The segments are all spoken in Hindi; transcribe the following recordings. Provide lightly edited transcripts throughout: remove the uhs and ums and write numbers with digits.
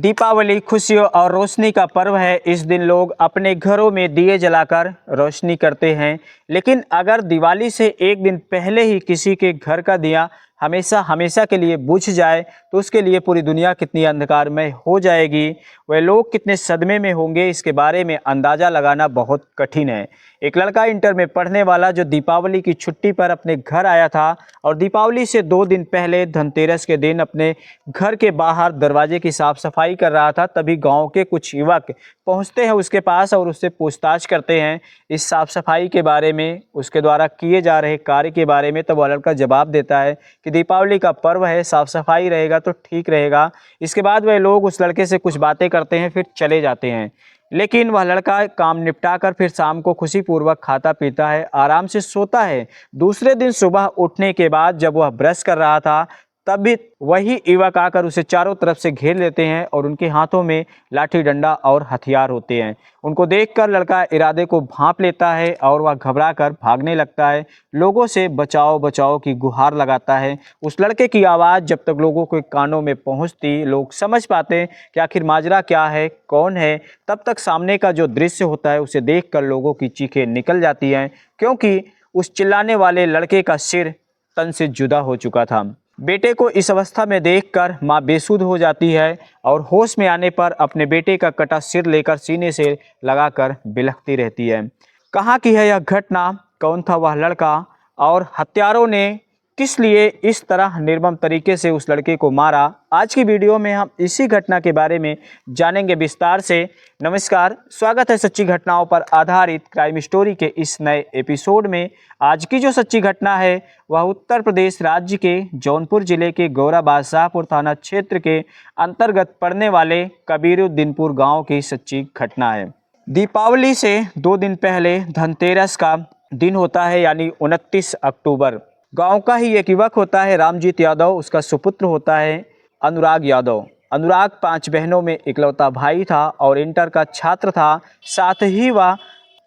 दीपावली खुशियों और रोशनी का पर्व है। इस दिन लोग अपने घरों में दिए जलाकर रोशनी करते हैं। लेकिन अगर दिवाली से एक दिन पहले ही किसी के घर का दिया हमेशा हमेशा के लिए बुझ जाए तो उसके लिए पूरी दुनिया कितनी अंधकारमय हो जाएगी, वह लोग कितने सदमे में होंगे, इसके बारे में अंदाज़ा लगाना बहुत कठिन है। एक लड़का इंटर में पढ़ने वाला जो दीपावली की छुट्टी पर अपने घर आया था और दीपावली से 2 दिन पहले धनतेरस के दिन अपने घर के बाहर दरवाजे की साफ सफाई कर रहा था, तभी गांव के कुछ युवक पहुंचते हैं उसके पास और उससे पूछताछ करते हैं इस साफ सफाई के बारे में, उसके द्वारा किए जा रहे कार्य के बारे में। तब वह लड़का जवाब देता है कि दीपावली का पर्व है, साफ सफाई रहेगा तो ठीक रहेगा। इसके बाद वह लोग उस लड़के से कुछ बातें करते हैं, फिर चले जाते हैं। लेकिन वह लड़का काम निपटा कर फिर शाम को खुशीपूर्वक खाता पीता है, आराम से सोता है। दूसरे दिन सुबह उठने के बाद जब वह ब्रश कर रहा था तब भी वही युवक आकर उसे चारों तरफ से घेर लेते हैं और उनके हाथों में लाठी डंडा और हथियार होते हैं। उनको देखकर लड़का इरादे को भांप लेता है और वह घबरा कर भागने लगता है। लोगों से बचाओ बचाओ की गुहार लगाता है। उस लड़के की आवाज़ जब तक लोगों के कानों में पहुंचती, लोग समझ पाते कि आखिर माजरा क्या है, कौन है, तब तक सामने का जो दृश्य होता है उसे देखकर लोगों की चीखें निकल जाती हैं, क्योंकि उस चिल्लाने वाले लड़के का सिर तन से जुदा हो चुका था। बेटे को इस अवस्था में देखकर मां बेसुध हो जाती है और होश में आने पर अपने बेटे का कटा सिर लेकर सीने से लगाकर बिलखती रहती है। कहाँ की है यह घटना, कौन था वह लड़का और हत्यारों ने किस लिए इस तरह निर्मम तरीके से उस लड़के को मारा, आज की वीडियो में हम इसी घटना के बारे में जानेंगे विस्तार से। नमस्कार, स्वागत है सच्ची घटनाओं पर आधारित क्राइम स्टोरी के इस नए एपिसोड में। आज की जो सच्ची घटना है वह उत्तर प्रदेश राज्य के जौनपुर जिले के गौरा बादशाहपुर थाना क्षेत्र के अंतर्गत पड़ने वाले कबीरुद्दीनपुर गाँव की सच्ची घटना है। दीपावली से 2 दिन पहले धनतेरस का दिन होता है, यानी 29 अक्टूबर। गांव का ही एक युवक होता है रामजीत यादव, उसका सुपुत्र होता है अनुराग यादव। अनुराग 5 बहनों में इकलौता भाई था और इंटर का छात्र था। साथ ही वह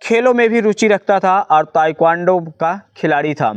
खेलों में भी रुचि रखता था और ताइक्वांडो का खिलाड़ी था।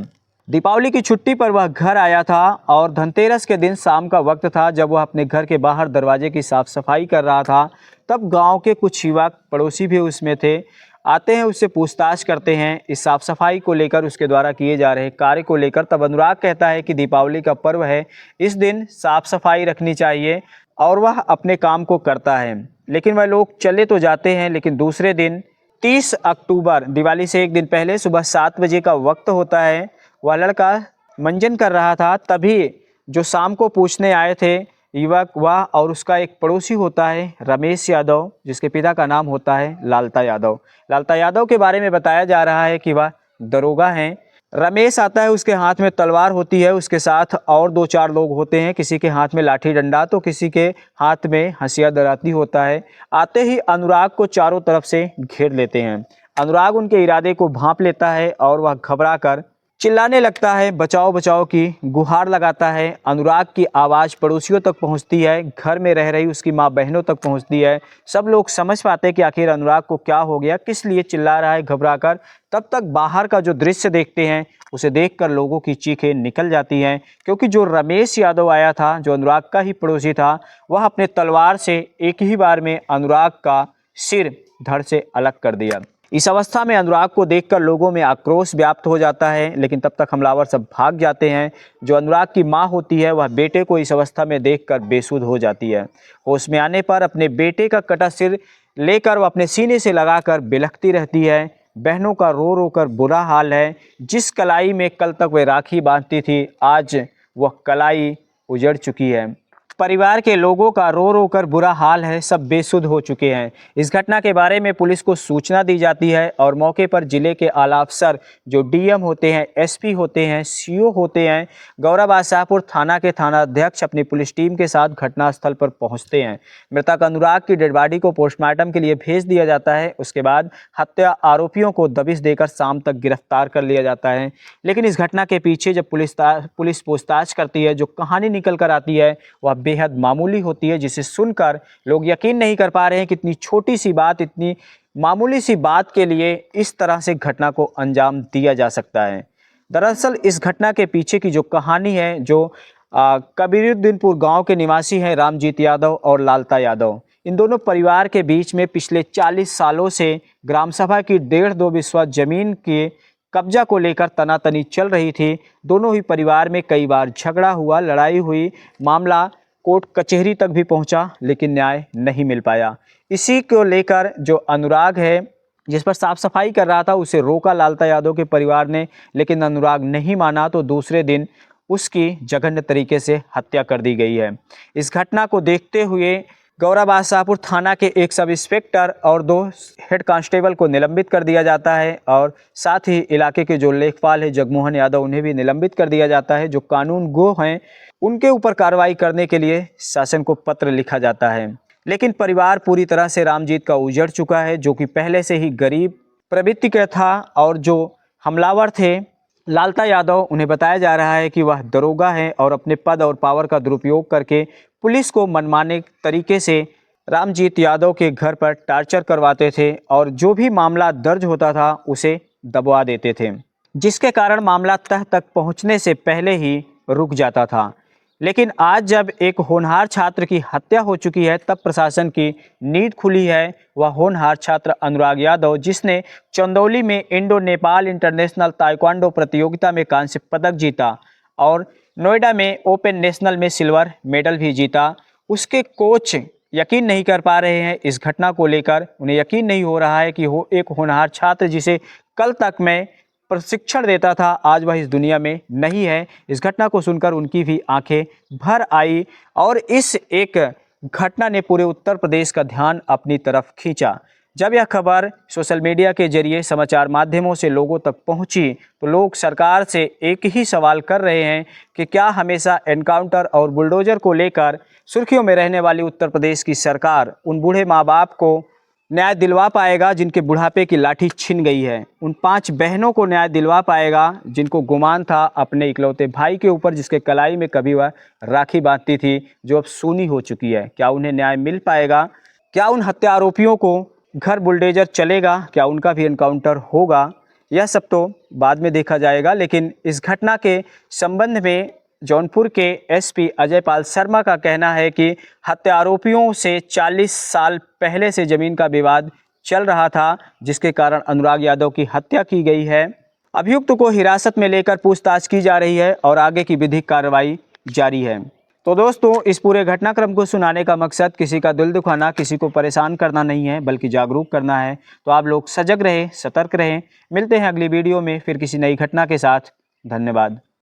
दीपावली की छुट्टी पर वह घर आया था और धनतेरस के दिन शाम का वक्त था। जब वह अपने घर के बाहर दरवाजे की साफ सफाई कर रहा था तब गांव के कुछ युवक पड़ोसी भी उसमें थे, आते हैं, उससे पूछताछ करते हैं इस साफ़ सफाई को लेकर, उसके द्वारा किए जा रहे कार्य को लेकर। तब अनुराग कहता है कि दीपावली का पर्व है, इस दिन साफ़ सफाई रखनी चाहिए और वह अपने काम को करता है। लेकिन वह लोग चले तो जाते हैं, लेकिन दूसरे दिन 30 अक्टूबर दिवाली से एक दिन पहले सुबह 7 बजे का वक्त होता है। वह लड़का मंजन कर रहा था, तभी जो शाम को पूछने आए थे युवक, वह और उसका एक पड़ोसी होता है रमेश यादव, जिसके पिता का नाम होता है लालता यादव। लालता यादव के बारे में बताया जा रहा है कि वह दरोगा हैं। रमेश आता है, उसके हाथ में तलवार होती है, उसके साथ और 2-4 लोग होते हैं, किसी के हाथ में लाठी डंडा तो किसी के हाथ में हंसिया दराती होता है। आते ही अनुराग को चारों तरफ से घेर लेते हैं। अनुराग उनके इरादे को भांप लेता है और वह घबरा कर चिल्लाने लगता है, बचाओ बचाओ की गुहार लगाता है। अनुराग की आवाज़ पड़ोसियों तक पहुंचती है, घर में रह रही उसकी माँ बहनों तक पहुंचती है। सब लोग समझ पाते हैं कि आखिर अनुराग को क्या हो गया, किस लिए चिल्ला रहा है घबराकर। तब तक बाहर का जो दृश्य देखते हैं उसे देखकर लोगों की चीखें निकल जाती हैं, क्योंकि जो रमेश यादव आया था, जो अनुराग का ही पड़ोसी था, वह अपने तलवार से एक ही बार में अनुराग का सिर धड़ से अलग कर दिया। इस अवस्था में अनुराग को देखकर लोगों में आक्रोश व्याप्त हो जाता है, लेकिन तब तक हमलावर सब भाग जाते हैं। जो अनुराग की मां होती है वह बेटे को इस अवस्था में देखकर बेसुध हो जाती है। होश में आने पर अपने बेटे का कटा सिर लेकर वह अपने सीने से लगाकर बिलखती रहती है। बहनों का रो रो कर बुरा हाल है। जिस कलाई में कल तक वह राखी बांधती थी, आज वह कलाई उजड़ चुकी है। परिवार के लोगों का रो रो कर बुरा हाल है, सब बेसुध हो चुके हैं। इस घटना के बारे में पुलिस को सूचना दी जाती है और मौके पर जिले के आला अफसर जो डीएम होते हैं, एसपी होते हैं, सीओ होते हैं, गौरा बादशाहपुर थाना के थानाध्यक्ष अपनी पुलिस टीम के साथ घटनास्थल पर पहुंचते हैं। मृतक अनुराग की डेड बॉडी को पोस्टमार्टम के लिए भेज दिया जाता है। उसके बाद हत्या आरोपियों को दबिश देकर शाम तक गिरफ्तार कर लिया जाता है। लेकिन इस घटना के पीछे जब पुलिस पूछताछ करती है, जो कहानी निकल कर आती है वह बेहद मामूली होती है, जिसे सुनकर लोग यकीन नहीं कर पा रहे हैं कि इतनी छोटी सी बात, इतनी मामूली सी बात के लिए इस तरह से घटना को अंजाम दिया जा सकता है। दरअसल इस घटना के पीछे की जो कहानी है, जो कबीरुद्दीनपुर गांव के निवासी हैं रामजीत यादव और लालता यादव। इन दोनों परिवार के बीच में पिछले 40 सालों से ग्राम सभा की 1.5-2 बिस्वा जमीन के कब्जा को लेकर तनातनी चल रही थी। दोनों ही परिवार में कई बार झगड़ा हुआ, लड़ाई हुई, मामला कोर्ट कचहरी तक भी पहुंचा, लेकिन न्याय नहीं मिल पाया। इसी को लेकर जो अनुराग है, जिस पर साफ सफाई कर रहा था, उसे रोका लालता यादव के परिवार ने, लेकिन अनुराग नहीं माना तो दूसरे दिन उसकी जघन्य तरीके से हत्या कर दी गई है। इस घटना को देखते हुए गौरा बादशाहपुर थाना के एक सब इंस्पेक्टर और 2 हेड कांस्टेबल को निलंबित कर दिया जाता है और साथ ही इलाके के जो लेखपाल है जगमोहन यादव, उन्हें भी निलंबित कर दिया जाता है। जो कानून गो हैं उनके ऊपर कार्रवाई करने के लिए शासन को पत्र लिखा जाता है। लेकिन परिवार पूरी तरह से रामजीत का उजड़ चुका है, जो कि पहले से ही गरीब प्रवृत्ति का था। और जो हमलावर थे लालता यादव, उन्हें बताया जा रहा है कि वह दरोगा है और अपने पद और पावर का दुरुपयोग करके पुलिस को मनमाने तरीके से रामजीत यादव के घर पर टार्चर करवाते थे और जो भी मामला दर्ज होता था उसे दबवा देते थे, जिसके कारण मामला तह तक पहुंचने से पहले ही रुक जाता था। लेकिन आज जब एक होनहार छात्र की हत्या हो चुकी है, तब प्रशासन की नींद खुली है। वह होनहार छात्र अनुराग यादव, जिसने चंदौली में इंडो नेपाल इंटरनेशनल ताइक्वांडो प्रतियोगिता में कांस्य पदक जीता और नोएडा में ओपन नेशनल में सिल्वर मेडल भी जीता, उसके कोच यकीन नहीं कर पा रहे हैं इस घटना को लेकर। उन्हें यकीन नहीं हो रहा है कि एक होनहार छात्र जिसे कल तक मैं प्रशिक्षण देता था, आज वह इस दुनिया में नहीं है। इस घटना को सुनकर उनकी भी आंखें भर आई और इस एक घटना ने पूरे उत्तर प्रदेश का ध्यान अपनी तरफ खींचा। जब यह खबर सोशल मीडिया के जरिए समाचार माध्यमों से लोगों तक पहुंची, तो लोग सरकार से एक ही सवाल कर रहे हैं कि क्या हमेशा एनकाउंटर और बुलडोजर को लेकर सुर्खियों में रहने वाली उत्तर प्रदेश की सरकार उन बूढ़े माँ बाप को न्याय दिलवा पाएगा जिनके बुढ़ापे की लाठी छिन गई है? उन 5 बहनों को न्याय दिलवा पाएगा जिनको गुमान था अपने इकलौते भाई के ऊपर, जिसके कलाई में कभी वह राखी बांधती थी, जो अब सूनी हो चुकी है? क्या उन्हें न्याय मिल पाएगा? क्या उन हत्या आरोपियों को घर बुलडोजर चलेगा? क्या उनका भी एनकाउंटर होगा? यह सब तो बाद में देखा जाएगा। लेकिन इस घटना के संबंध में जौनपुर के एसपी अजय पाल शर्मा का कहना है कि हत्या आरोपियों से 40 साल पहले से जमीन का विवाद चल रहा था, जिसके कारण अनुराग यादव की हत्या की गई है। अभियुक्त को हिरासत में लेकर पूछताछ की जा रही है और आगे की विधिक कार्रवाई जारी है। तो दोस्तों, इस पूरे घटनाक्रम को सुनाने का मकसद किसी का दिल दुखाना, किसी को परेशान करना नहीं है, बल्कि जागरूक करना है। तो आप लोग सजग रहें, सतर्क रहें। मिलते हैं अगली वीडियो में फिर किसी नई घटना के साथ। धन्यवाद।